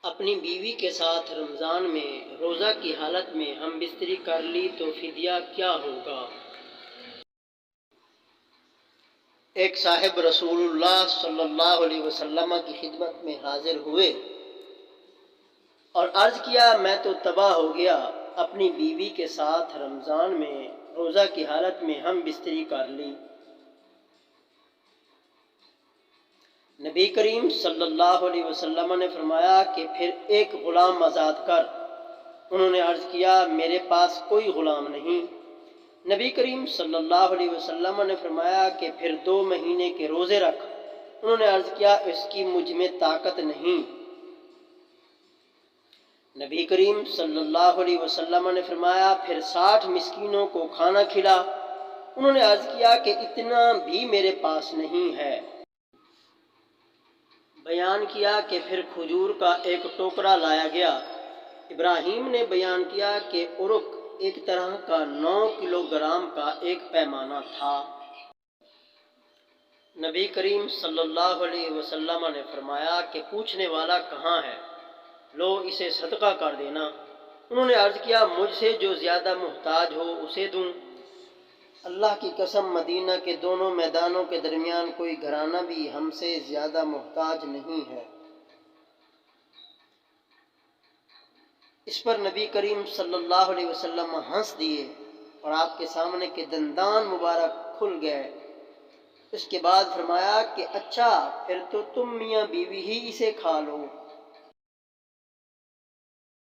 اپنی بیوی کے ساتھ رمضان میں روزہ کی حالت میں ہم بستری کر لی تو فدیہ کیا ہوگا؟ ایک صاحب رسول اللہ صلی اللہ علیہ وسلم کی خدمت میں حاضر ہوئے اور عرض کیا، میں تو تباہ ہو گیا، اپنی بیوی کے ساتھ رمضان میں روزہ کی حالت میں ہم بستری کر لی۔ نبی کریم صلی اللہ علیہ وسلم نے فرمایا کہ پھر ایک غلام آزاد کر۔ انہوں نے عرض کیا، میرے پاس کوئی غلام نہیں۔ نبی کریم صلی اللہ علیہ وسلم نے فرمایا کہ پھر 2 مہینے کے روزے رکھ۔ انہوں نے عرض کیا، اس کی مجھ میں طاقت نہیں۔ نبی کریم صلی اللہ علیہ وسلم نے فرمایا پھر 60 مسکینوں کو کھانا کھلا۔ انہوں نے عرض کیا کہ اتنا بھی میرے پاس نہیں ہے۔ بیان کیا کہ پھر کھجور کا ایک ٹوکرا لایا گیا۔ ابراہیم نے بیان کیا کہ ارک ایک طرح کا 9 کلو گرام کا ایک پیمانہ تھا۔ نبی کریم صلی اللہ علیہ وسلم نے فرمایا کہ پوچھنے والا کہاں ہے؟ لو اسے صدقہ کر دینا۔ انہوں نے عرض کیا، مجھ سے جو زیادہ محتاج ہو اسے دوں۔ اللہ کی قسم، مدینہ کے دونوں میدانوں کے درمیان کوئی گھرانہ بھی ہم سے زیادہ محتاج نہیں ہے۔ اس پر نبی کریم صلی اللہ علیہ وسلم ہنس دیے اور آپ کے سامنے کے دندان مبارک کھل گئے۔ اس کے بعد فرمایا کہ اچھا، پھر تو تم میاں بیوی ہی اسے کھا لو۔